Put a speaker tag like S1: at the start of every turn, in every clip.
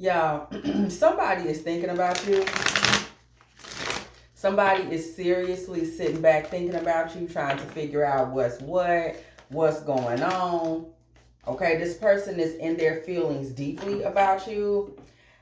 S1: Y'all, somebody is thinking about you. Somebody is seriously sitting back thinking about you, trying to figure out what's going on. Okay, this person is in their feelings deeply about you.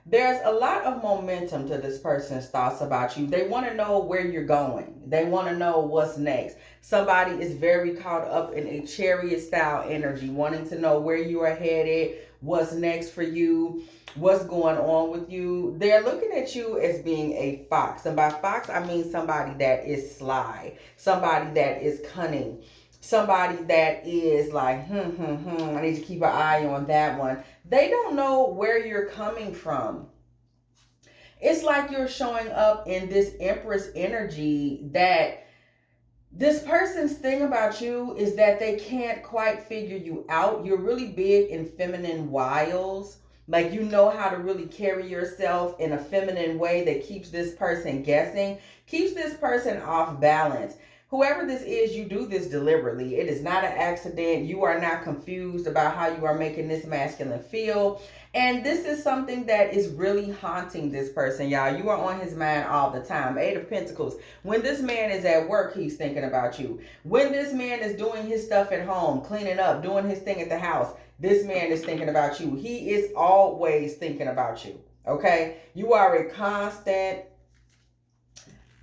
S1: There's a lot of momentum to this person's thoughts about you. They want to know where you're going. They want to know what's next. Somebody is very caught up in a chariot style energy, wanting to know where you are headed, what's next for you, what's going on with you. They're looking at you as being a fox. And by fox, I mean somebody that is sly, somebody that is cunning, somebody that is like, I need to keep an eye on that one. They don't know where you're coming from. It's like you're showing up in this Empress energy that this person's thing about you is that they can't quite figure you out. You're really big in feminine wiles. Like, you know how to really carry yourself in a feminine way that keeps this person guessing, keeps this person off balance. Whoever this is, you do this deliberately. It is not an accident. You are not confused about how you are making this masculine feel. And this is something that is really haunting this person, y'all. You are on his mind all the time. Eight of Pentacles. When this man is at work, he's thinking about you. When this man is doing his stuff at home, cleaning up, doing his thing at the house, this man is thinking about you. He is always thinking about you. Okay? You are a constant.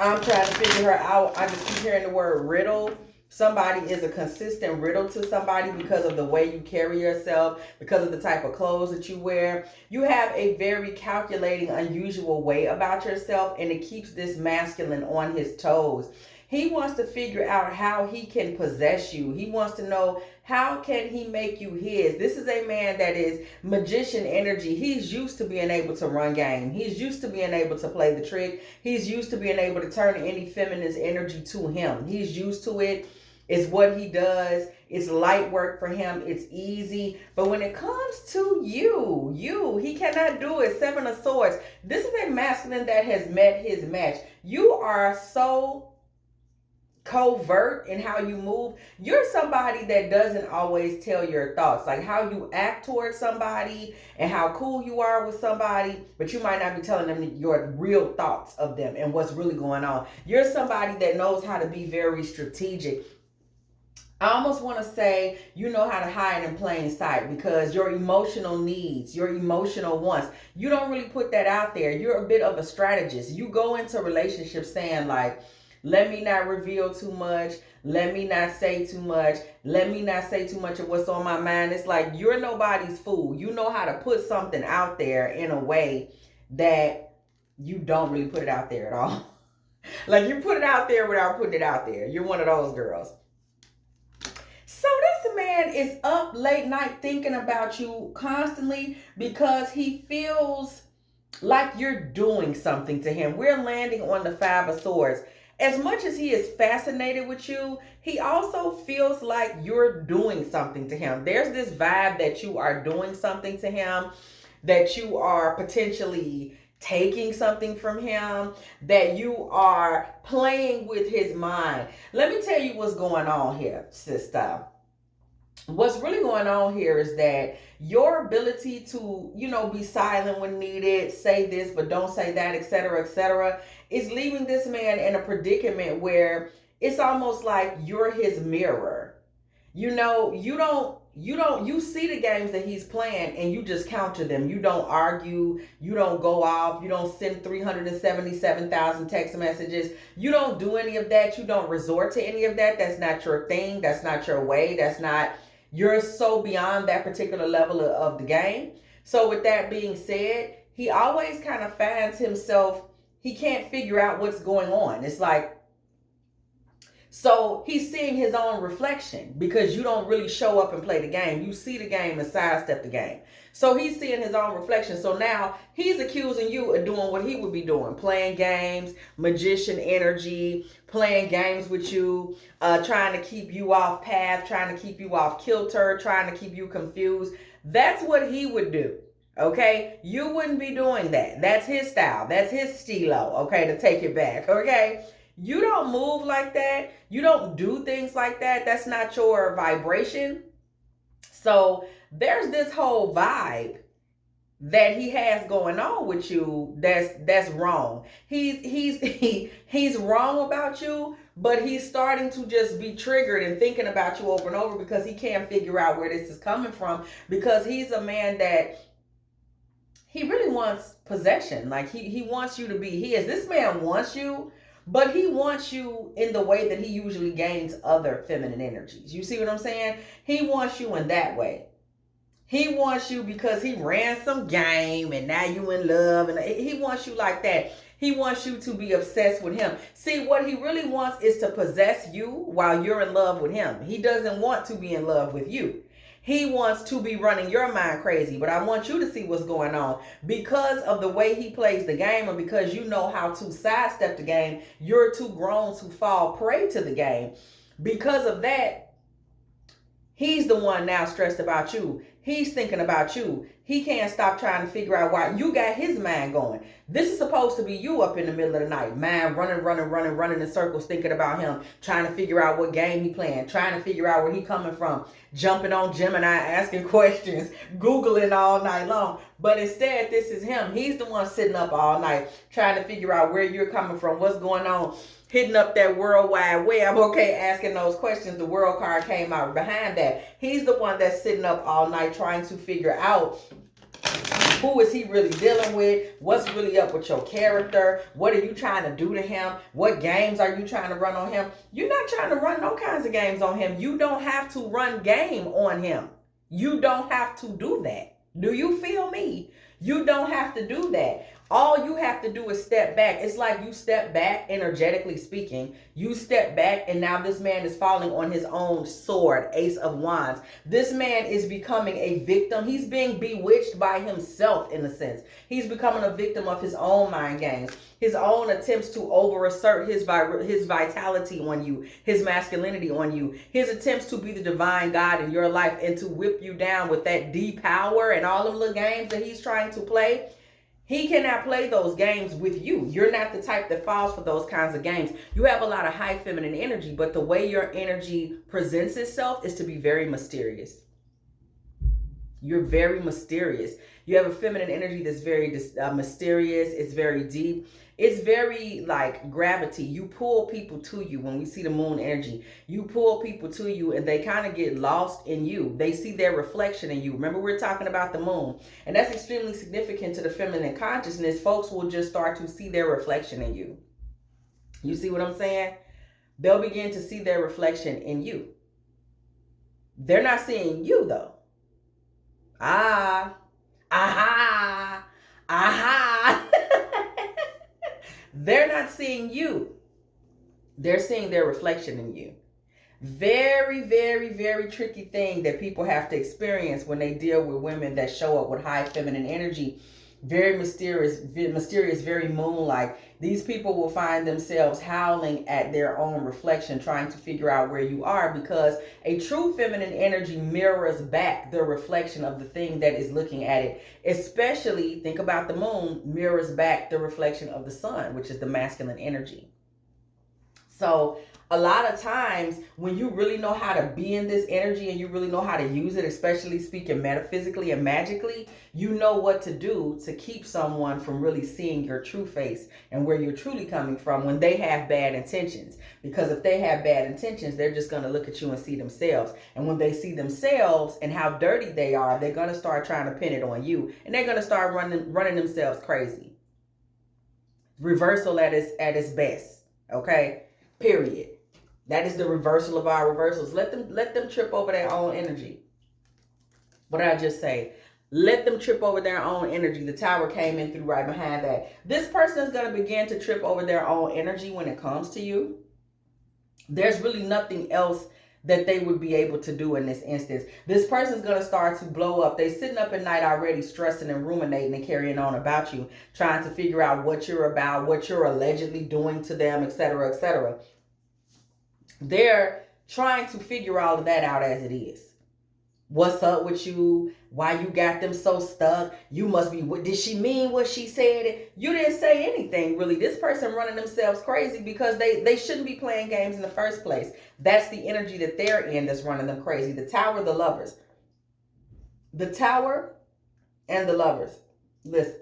S1: I'm trying to figure her out. I just keep hearing the word riddle. Somebody is a consistent riddle to somebody because of the way you carry yourself, because of the type of clothes that you wear. You have a very calculating, unusual way about yourself, and it keeps this masculine on his toes. He wants to figure out how he can possess you. He wants to know, how can he make you his? This is a man that is magician energy. He's used to being able to run game. He's used to being able to play the trick. He's used to being able to turn any feminine energy to him. He's used to it. It's what he does. It's light work for him. It's easy. But when it comes to he cannot do it. Seven of Swords. This is a masculine that has met his match. You are so covert in how you move. You're somebody that doesn't always tell your thoughts, like how you act towards somebody and how cool you are with somebody, but you might not be telling them your real thoughts of them and what's really going on. You're somebody that knows how to be very strategic. I almost want to say you know how to hide in plain sight, because your emotional needs, your emotional wants, you don't really put that out there. You're a bit of a strategist. You go into relationships saying like, let me not reveal too much. Let me not say too much. Let me not say too much of what's on my mind. It's like you're nobody's fool. You know how to put something out there in a way that you don't really put it out there at all. Like, you put it out there without putting it out there. You're one of those girls. So this man is up late night thinking about you constantly because he feels like you're doing something to him. We're landing on the Five of Swords. As much as he is fascinated with you, he also feels like you're doing something to him. There's this vibe that you are doing something to him, that you are potentially taking something from him, that you are playing with his mind. Let me tell you what's going on here, sister. What's really going on here is that your ability to, be silent when needed, say this but don't say that, etc., is leaving this man in a predicament where it's almost like you're his mirror. You see the games that he's playing and you just counter them. You don't argue, you don't go off, you don't send 377,000 text messages. You don't do any of that. You don't resort to any of that. That's not your thing. That's not your way. You're so beyond that particular level of the game. So with that being said, he always kind of finds himself, he can't figure out what's going on. It's like, so he's seeing his own reflection because you don't really show up and play the game. You see the game and sidestep the game. So he's seeing his own reflection. So now he's accusing you of doing what he would be doing. Playing games, magician energy, playing games with you, trying to keep you off path, trying to keep you off kilter, trying to keep you confused. That's what he would do. Okay? You wouldn't be doing that. That's his style. That's his stilo. Okay? To take it back. Okay? You don't move like that. You don't do things like that. That's not your vibration. So there's this whole vibe that he has going on with you that's wrong. He's wrong about you, but he's starting to just be triggered and thinking about you over and over because he can't figure out where this is coming from, because he's a man that he really wants possession. Like he wants you to be his. This man wants you, but he wants you in the way that he usually gains other feminine energies. You see what I'm saying? He wants you in that way. He wants you because he ran some game and now you in love, and he wants you like that. He wants you to be obsessed with him. See, what he really wants is to possess you while you're in love with him. He doesn't want to be in love with you. He wants to be running your mind crazy. But I want you to see what's going on. Because of the way he plays the game, or because you know how to sidestep the game, you're too grown to fall prey to the game. Because of that, he's the one now stressed about you. He's thinking about you. He can't stop trying to figure out why you got his mind going. This is supposed to be you up in the middle of the night. Mind running in circles, thinking about him, trying to figure out what game he playing, trying to figure out where he coming from, jumping on Gemini, asking questions, Googling all night long. But instead, this is him. He's the one sitting up all night, trying to figure out where you're coming from, what's going on, hitting up that World Wide Web, okay, asking those questions. The world card came out behind that. He's the one that's sitting up all night trying to figure out who is he really dealing with, what's really up with your character, what are you trying to do to him, what games are you trying to run on him. You're not trying to run no kinds of games on him. You don't have to run game on him. You don't have to do that. Do you feel me? You don't have to do that. All you have to do is step back. It's like you step back, energetically speaking. You step back, and now this man is falling on his own sword, Ace of Wands. This man is becoming a victim. He's being bewitched by himself, in a sense. He's becoming a victim of his own mind games, his own attempts to overassert his vitality on you, his masculinity on you, his attempts to be the divine God in your life and to whip you down with that D-power and all them little games that he's trying to play. He cannot play those games with you. You're not the type that falls for those kinds of games. You have a lot of high feminine energy, but the way your energy presents itself is to be very mysterious. You're very mysterious. You have a feminine energy that's very mysterious. It's very deep. It's very like gravity. You pull people to you. When we see the moon energy, you pull people to you and they kind of get lost in you. They see their reflection in you. Remember, we're talking about the moon, and that's extremely significant to the feminine consciousness. Folks will just start to see their reflection in you. You see what I'm saying? They'll begin to see their reflection in you. They're not seeing you though. Aha. They're not seeing you. They're seeing their reflection in you. Very, very, very tricky thing that people have to experience when they deal with women that show up with high feminine energy. Very mysterious, very moon-like. These people will find themselves howling at their own reflection, trying to figure out where you are, because a true feminine energy mirrors back the reflection of the thing that is looking at it. Especially, think about the moon, mirrors back the reflection of the sun, which is the masculine energy. So a lot of times when you really know how to be in this energy and you really know how to use it, especially speaking metaphysically and magically, you know what to do to keep someone from really seeing your true face and where you're truly coming from when they have bad intentions. Because if they have bad intentions, they're just going to look at you and see themselves. And when they see themselves and how dirty they are, they're going to start trying to pin it on you. And they're going to start running themselves crazy. Reversal at its best. Okay? Period. That is the reversal of our reversals. Let them trip over their own energy. What did I just say? Let them trip over their own energy. The tower came in through right behind that. This person is going to begin to trip over their own energy when it comes to you. There's really nothing else that they would be able to do in this instance. This person's going to start to blow up. They're sitting up at night already stressing and ruminating and carrying on about you, trying to figure out what you're about, what you're allegedly doing to them, etc., etc. They're trying to figure all of that out as it is. What's up with you? Why you got them so stuck? You must be, did she mean what she said? You didn't say anything, really. This person running themselves crazy because they shouldn't be playing games in the first place. That's the energy that they're in that's running them crazy. The tower, the lovers. The tower and the lovers. Listen.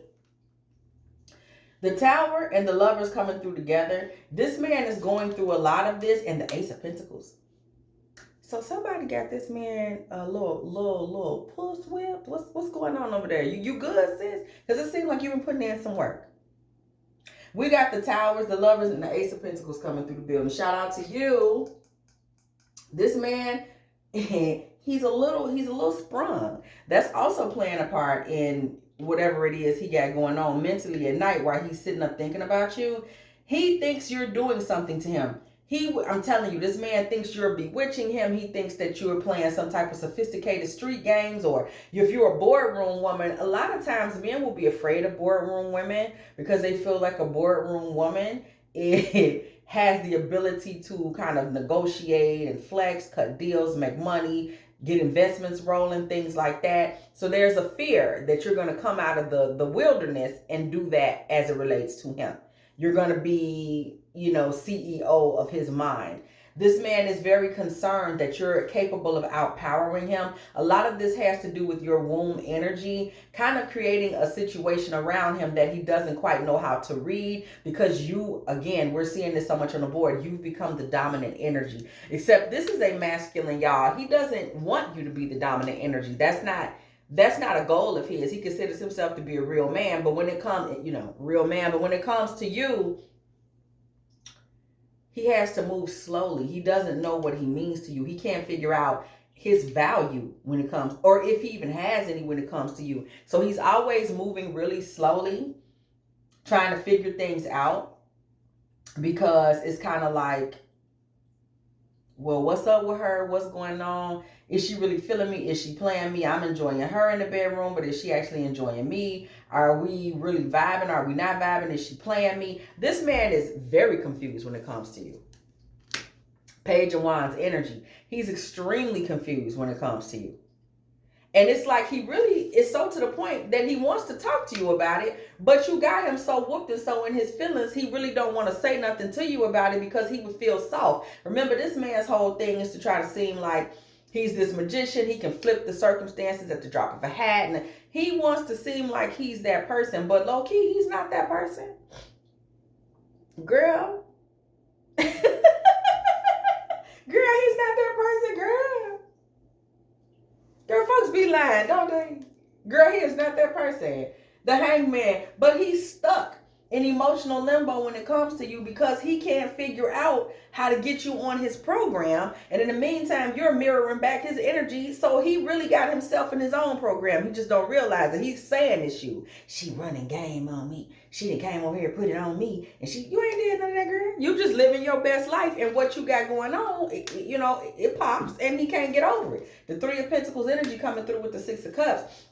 S1: The Tower and the Lovers coming through together. This man is going through a lot of this, and the Ace of Pentacles. So somebody got this man a little puss whipped. What's going on over there? You good, sis? Because it seems like you've been putting in some work. We got the Towers, the Lovers, and the Ace of Pentacles coming through the building. Shout out to you. This man, he's a little sprung. That's also playing a part in whatever it is he got going on mentally at night while he's sitting up thinking about you. He thinks you're doing something to him. I'm telling you, this man thinks you're bewitching him. He thinks that you're playing some type of sophisticated street games, or if you're a boardroom woman. A lot of times men will be afraid of boardroom women because they feel like a boardroom woman has the ability to kind of negotiate and flex, cut deals, make money, get investments rolling, things like that. So there's a fear that you're going to come out of the wilderness and do that as it relates to him. You're going to be, CEO of his mind. This man is very concerned that you're capable of outpowering him. A lot of this has to do with your womb energy, kind of creating a situation around him that he doesn't quite know how to read, because you, again, we're seeing this so much on the board, you've become the dominant energy. Except this is a masculine, y'all. He doesn't want you to be the dominant energy. That's not a goal of his. He considers himself to be a real man, but when it comes, but when it comes to you, he has to move slowly. He doesn't know what he means to you. He can't figure out his value when it comes, or if he even has any when it comes to you. So he's always moving really slowly, trying to figure things out, because it's kind of like, well, what's up with her? What's going on? Is she really feeling me? Is she playing me? I'm enjoying her in the bedroom, but is she actually enjoying me? Are we really vibing? Are we not vibing? Is she playing me? This man is very confused when it comes to you. Page of Wands energy. He's extremely confused when it comes to you. And it's like he really is so to the point that he wants to talk to you about it, but you got him so whooped and so in his feelings, he really don't want to say nothing to you about it because he would feel soft. Remember, this man's whole thing is to try to seem like he's this magician. He can flip the circumstances at the drop of a hat, and he wants to seem like he's that person, but low-key, he's not that person. Girl. Girl, he's not that person, girl. Girl, folks be lying, don't they? Girl, he is not that person. The Hangman. But he's stuck in emotional limbo when it comes to you because he can't figure out how to get you on his program. And in the meantime, you're mirroring back his energy. So he really got himself in his own program. He just don't realize it. He's saying it's you. She running game on me. She done came over here and put it on me. And you ain't did none of that, girl. You just living your best life. And what you got going on, it pops and he can't get over it. The Three of Pentacles energy coming through with the Six of Cups.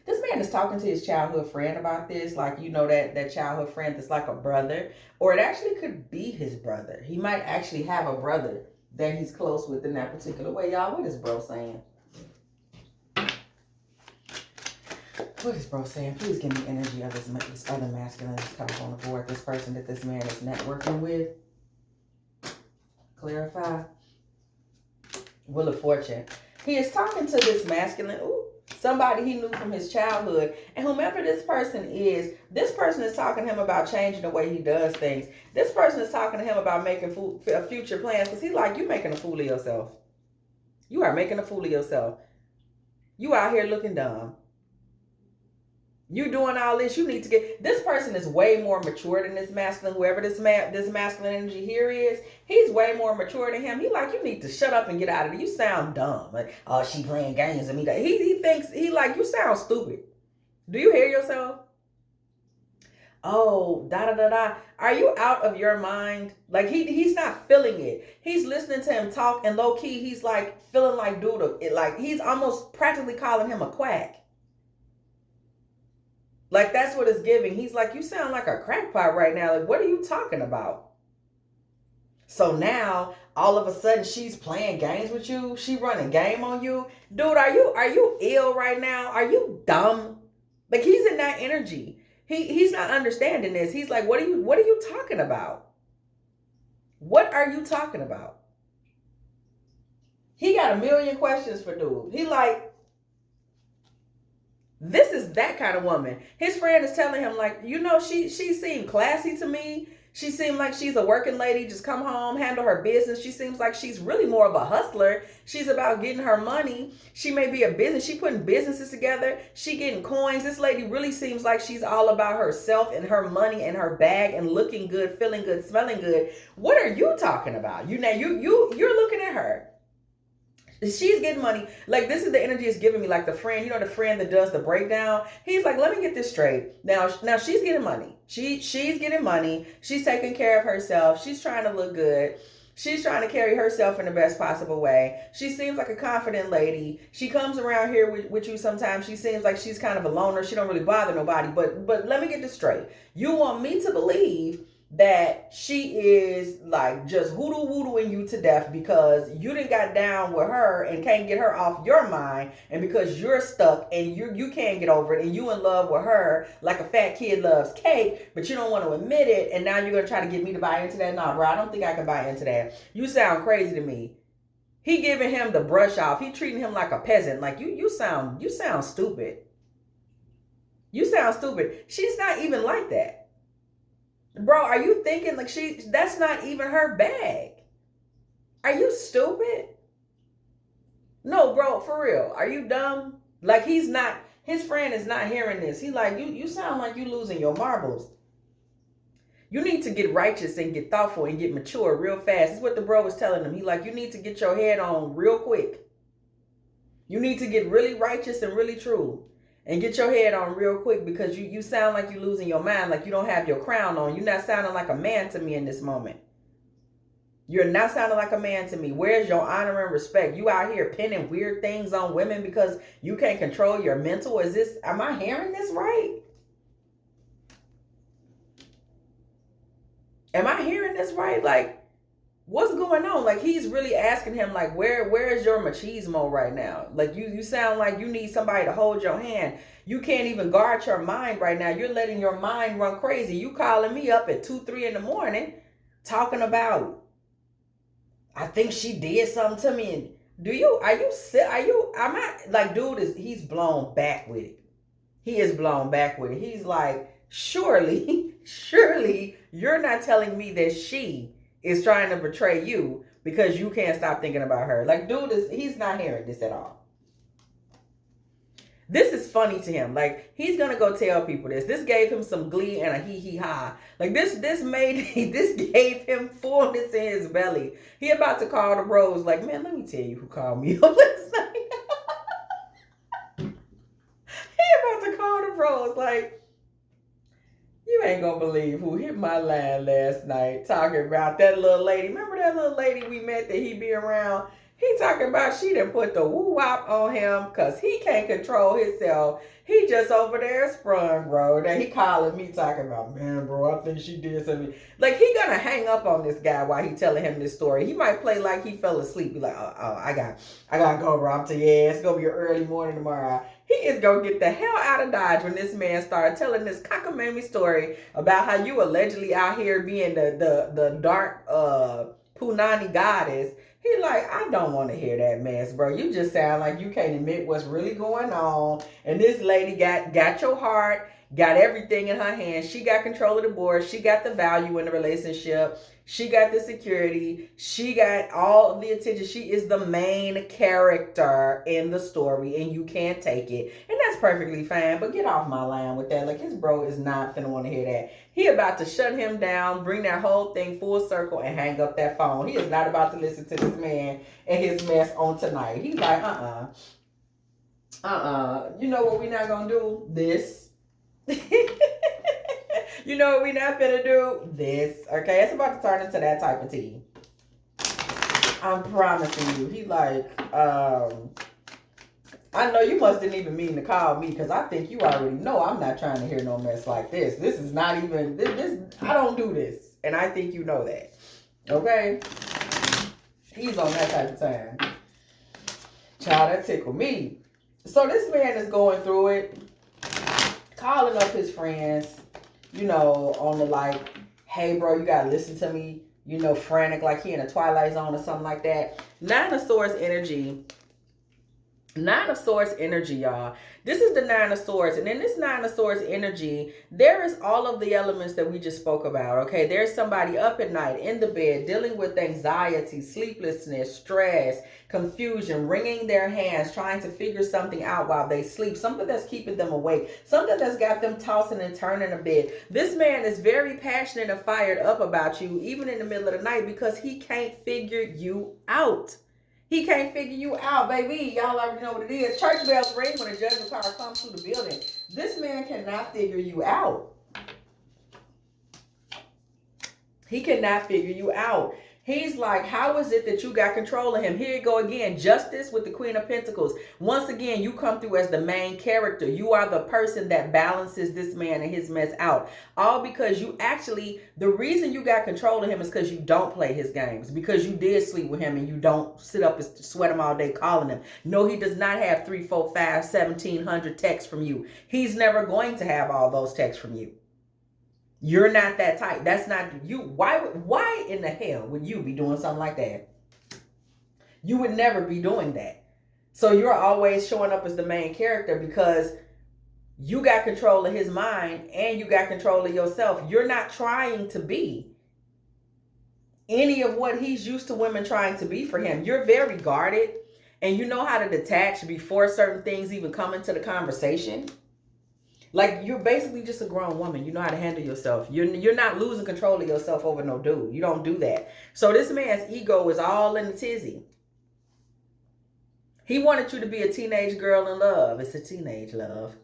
S1: This man is talking to his childhood friend about this, like, that childhood friend that's like a brother, or it actually could be his brother. He might actually have a brother that he's close with in that particular way. Y'all, what is bro saying? What is bro saying? Please give me energy of this other masculine that's coming on the board, this person that this man is networking with. Clarify. Wheel of Fortune. He is talking to this masculine, somebody he knew from his childhood. And whomever this person is talking to him about changing the way he does things. This person is talking to him about making future plans, because he's like, you making a fool of yourself. You are making a fool of yourself. You out here looking dumb. You doing all this, you need to get... This person is way more mature than this masculine. Whoever this masculine energy here is, he's way more mature than him. He like, you need to shut up and get out of it. You sound dumb. Like, oh, she playing games with me. He thinks, you sound stupid. Do you hear yourself? Oh, Are you out of your mind? Like, he's not feeling it. He's listening to him talk, and low key, he's like feeling like like he's almost practically calling him a quack. Like, that's what it's giving. He's like, you sound like a crackpot right now. Like, what are you talking about? So now, all of a sudden, she's playing games with you. She running game on you. Dude, are you ill right now? Are you dumb? Like, he's in that energy. He's not understanding this. He's like, what are you talking about? What are you talking about? He got a million questions for dude. He like, This is that kind of woman. His friend is telling him, like, you know, she seemed classy to me. She seemed like she's a working lady, just come home, handle her business. She seems like she's really more of a hustler. She's about getting her money. She may be a business. She putting businesses together. She getting coins. This lady really seems like she's all about herself and her money and her bag and looking good, feeling good, smelling good. What are you talking about? You're looking at her. She's getting money. Like, this is the energy it's giving me. Like the friend, you know, the friend that does the breakdown. He's like, let me get this straight. Now she's getting money. She's getting money. She's taking care of herself. She's trying to look good. She's trying to carry herself in the best possible way. She seems like a confident lady. She comes around here with you sometimes. She seems like she's kind of a loner. She don't really bother nobody. But let me get this straight. You want me to believe that she is like just hoodoo-woodooing you to death because you done got down with her and can't get her off your mind, and because you're stuck and you can't get over it and you in love with her like a fat kid loves cake, but you don't want to admit it, and now you're gonna try to get me to buy into that. Nah, bro, I don't think I can buy into that. You sound crazy to me. He giving him the brush off. He treating him like a peasant. Like you sound stupid. You sound stupid. She's not even like that. Bro, are you thinking like that's not even her bag? Are you stupid? No, bro, for real. Are you dumb? Like, his friend is not hearing this. He like, you sound like you losing your marbles. You need to get righteous and get thoughtful and get mature real fast. This is what the bro was telling him. He like, you need to get your head on real quick. You need to get really righteous and really true. And get your head on real quick, because you sound like you're losing your mind, like you don't have your crown on. You're not sounding like a man to me in this moment. You're not sounding like a man to me. Where's your honor and respect? You out here pinning weird things on women because you can't control your mental. Am I hearing this right? Am I hearing this right? Like, what's going on? Like, he's really asking him, like, where is your machismo right now? Like, you sound like you need somebody to hold your hand. You can't even guard your mind right now. You're letting your mind run crazy. You calling me up at 2, 3 in the morning talking about, I think she did something to me. He's blown back with it. He is blown back with it. He's like, surely you're not telling me that she is trying to betray you because you can't stop thinking about her. Like, he's not hearing this at all. This is funny to him. Like, he's gonna go tell people this. This gave him some glee and a hee-hee-ha. Like, this gave him fullness in his belly. He about to call the bros, like, man, let me tell you who called me up last night. He about to call the bros, like, you ain't gonna believe who hit my line last night talking about that little lady. Remember that little lady we met that he be around? He talking about she done put the woo-wop on him because he can't control himself. He just over there sprung, bro. Then he calling me talking about, man, bro, I think she did something. Like, he gonna hang up on this guy while he telling him this story. He might play like he fell asleep. Be like, I gotta go, bro. I'm telling you, yeah, it's gonna be an early morning tomorrow. He is gonna get the hell out of Dodge when this man started telling this cockamamie story about how you allegedly out here being the dark Punani goddess. He like, I don't want to hear that mess, bro. You just sound like you can't admit what's really going on. And this lady got your heart, got everything in her hands. She got control of the board. She got the value in the relationship. She got the security. She got all of the attention. She is the main character in the story, and you can't take it. And that's perfectly fine, but get off my line with that. Like, his bro is not finna want to hear that. He about to shut him down, bring that whole thing full circle, and hang up that phone. He is not about to listen to this man and his mess on tonight. He's like, you know what we not gonna do? This. You know what we not finna do? This. Okay, it's about to turn into that type of tea. I'm promising you. He like, I know you must didn't even mean to call me, because I think you already know I'm not trying to hear no mess like this. This is not even, this I don't do this. And I think you know that. Okay? He's on that type of time. Child, that tickled me. So this man is going through it, calling up his friends, you know, on the like, hey bro, you gotta listen to me, you know, frantic, like he in a Twilight Zone or something like that. Nine of Swords energy Nine of Swords energy, y'all. This is the Nine of Swords. And in this Nine of Swords energy, there is all of the elements that we just spoke about, okay? There's somebody up at night, in the bed, dealing with anxiety, sleeplessness, stress, confusion, wringing their hands, trying to figure something out while they sleep, something that's keeping them awake, something that's got them tossing and turning a bit. This man is very passionate and fired up about you, even in the middle of the night, because he can't figure you out. He can't figure you out, baby. Y'all already know what it is. Church bells ring when a judgment car comes through the building. This man cannot figure you out. He cannot figure you out. He's like, how is it that you got control of him? Here you go again. Justice with the Queen of Pentacles. Once again, you come through as the main character. You are the person that balances this man and his mess out. All because you actually, the reason you got control of him is because you don't play his games. Because you did sleep with him and you don't sit up and sweat him all day calling him. No, he does not have 3, 4, 5, 1,700 texts from you. He's never going to have all those texts from you. You're not that type. That's not you. Why in the hell would you be doing something like that? You would never be doing that. So you're always showing up as the main character because you got control of his mind and you got control of yourself. You're not trying to be any of what he's used to women trying to be for him. You're very guarded and you know how to detach before certain things even come into the conversation. Like, you're basically just a grown woman. You know how to handle yourself. You're not losing control of yourself over no dude. You don't do that. So this man's ego is all in the tizzy. He wanted you to be a teenage girl in love. It's a teenage love.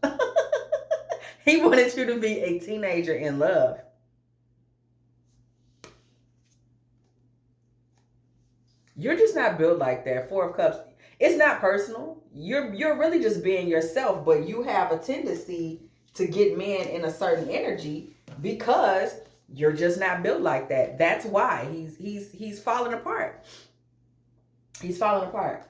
S1: He wanted you to be a teenager in love. You're just not built like that. Four of Cups. It's not personal. You're really just being yourself, but you have a tendency to get men in a certain energy because you're just not built like that. That's why he's falling apart. He's falling apart.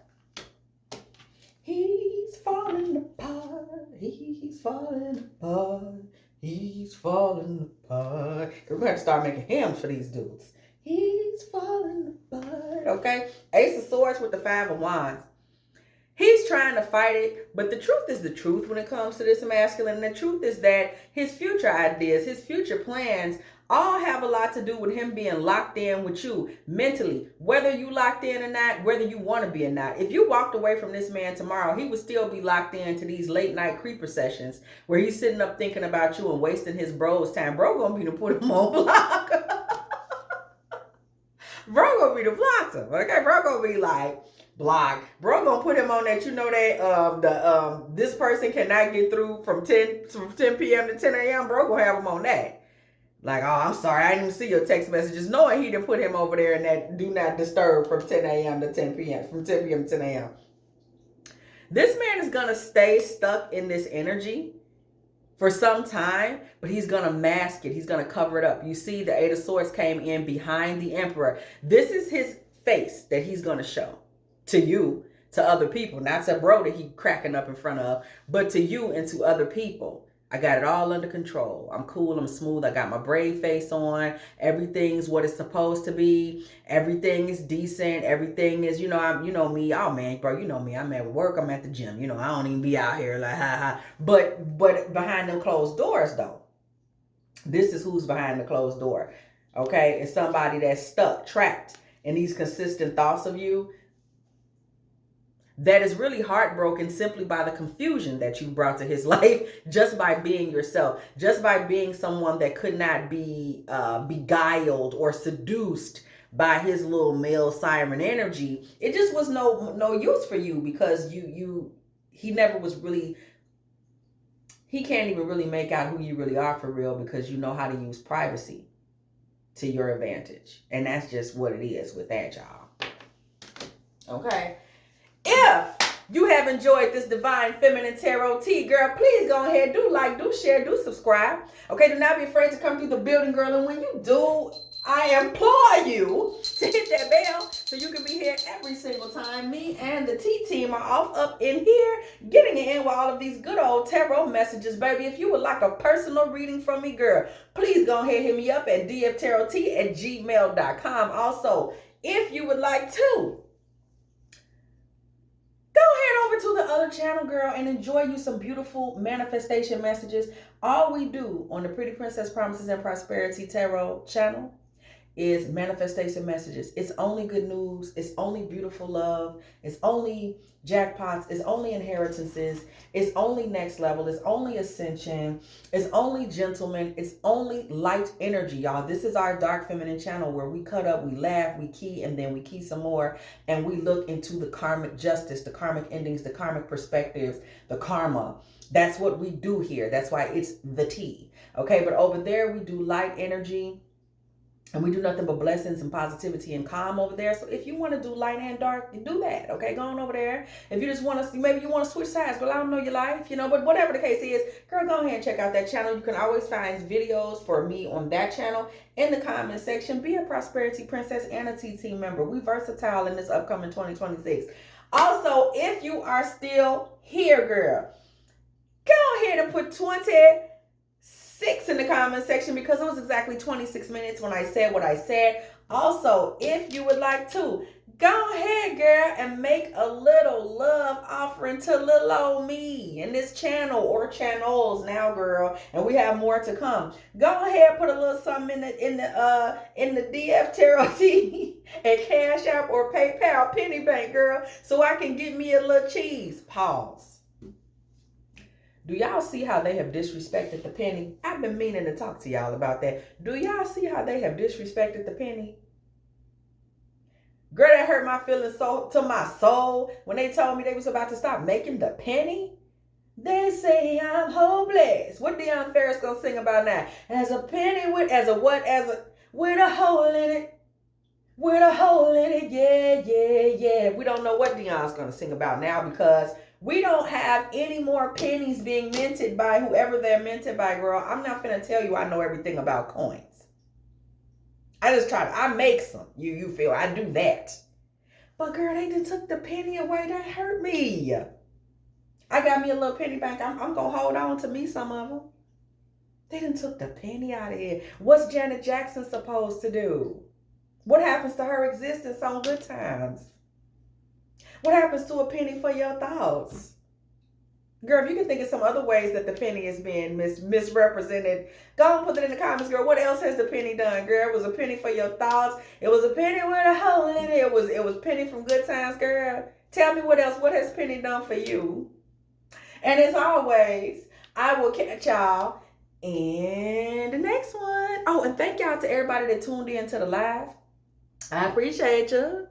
S1: He's falling apart. He's falling apart. He's falling apart. We're going to start making hymns for these dudes. He's falling apart. Okay? Ace of Swords with the Five of Wands. He's trying to fight it, but the truth is the truth when it comes to this masculine. And the truth is that his future ideas, his future plans all have a lot to do with him being locked in with you mentally, whether you locked in or not, whether you want to be or not. If you walked away from this man tomorrow, he would still be locked into these late night creeper sessions where he's sitting up thinking about you and wasting his bro's time. Bro gonna be to put him on block. Bro gonna be to block him. Okay, bro gonna be like, block. Bro gonna put him on that, you know, that this person cannot get through from 10 p.m. to 10 a.m. Bro gonna have him on that. Like, oh, I'm sorry, I didn't even see your text messages, knowing he didn't put him over there in that do not disturb from 10 a.m. to 10 p.m. From 10 p.m. to 10 a.m. This man is gonna stay stuck in this energy for some time, but he's gonna mask it. He's gonna cover it up. You see, the Eight of Swords came in behind the Emperor. This is his face that he's gonna show to you, to other people, not to bro that he cracking up in front of, but to you and to other people. I got it all under control. I'm cool, I'm smooth. I got my brave face on. Everything's what it's supposed to be. Everything is decent. Everything is, you know, you know me. Oh man, bro, you know me. I'm at work, I'm at the gym. You know, I don't even be out here like ha ha. But behind them closed doors though. This is who's behind the closed door. Okay? It's somebody that's stuck, trapped in these consistent thoughts of you, that is really heartbroken simply by the confusion that you brought to his life, just by being yourself, just by being someone that could not be beguiled or seduced by his little male siren energy. It just was no use for you because he never was really, he can't even really make out who you really are for real because you know how to use privacy to your advantage. And that's just what it is with that, y'all. Okay? If you have enjoyed this Divine Feminine Tarot tea, girl, please go ahead, do like, do share, do subscribe. Okay, do not be afraid to come through the building, girl. And when you do, I implore you to hit that bell so you can be here every single time me and the T team are off up in here, getting in with all of these good old tarot messages, baby. If you would like a personal reading from me, girl, please go ahead, hit me up at dftarottea@gmail.com. Also, if you would like to, go ahead over over to the other channel, girl, and enjoy you some beautiful manifestation messages. All we do on the Pretty Princess Promises and Prosperity Tarot channel is manifestation messages. It's only good news. It's only beautiful love. It's only jackpots. It's only inheritances. It's only next level. It's only ascension. It's only gentlemen. It's only light energy, y'all. This is our dark feminine channel where we cut up, we laugh, we key, and then we key some more. And we look into the karmic justice, the karmic endings, the karmic perspectives, the karma. That's what we do here. That's why it's the tea. Okay, but over there we do light energy. And we do nothing but blessings and positivity and calm over there. So if you want to do light and dark, you do that. Okay, go on over there. If you just want to, maybe you want to switch sides. Well, I don't know your life, you know, but whatever the case is, girl, go ahead and check out that channel. You can always find videos for me on that channel in the comment section. Be a Prosperity Princess and a TT member. We versatile in this upcoming 2026. Also, if you are still here, girl, go ahead and put 26 in the comment section because it was exactly 26 minutes when I said what I said. Also, if you would like to, go ahead, girl, and make a little love offering to little old me in this channel or channels now, girl. And we have more to come. Go ahead, put a little something in the dftarottea and Cash App or PayPal penny bank, girl, so I can get me a little cheese. Pause. Do y'all see how they have disrespected the penny? I've been meaning to talk to y'all about that. Do y'all see how they have disrespected the penny? Girl, that hurt my feelings so to my soul when they told me they was about to stop making the penny. They say I'm hopeless. What Deion Ferris gonna sing about now? As a penny with with a hole in it. With a hole in it, yeah. We don't know what Deion's gonna sing about now because we don't have any more pennies being minted by whoever they're minted by, girl. I'm not finna tell you I know everything about coins. I make some. You feel, I do that. But girl, they just took the penny away. That hurt me. I got me a little penny bank. I'm gonna hold on to me some of them. They done took the penny out of here. What's Janet Jackson supposed to do? What happens to her existence on Good Times? What happens to a penny for your thoughts? Girl, if you can think of some other ways that the penny is being misrepresented, go and put it in the comments, girl. What else has the penny done, girl? It was a penny for your thoughts. It was a penny with a hole in it. It was penny from Good Times, girl. Tell me what else. What has penny done for you? And as always, I will catch y'all in the next one. Oh, and thank y'all to everybody that tuned in to the live. I appreciate you.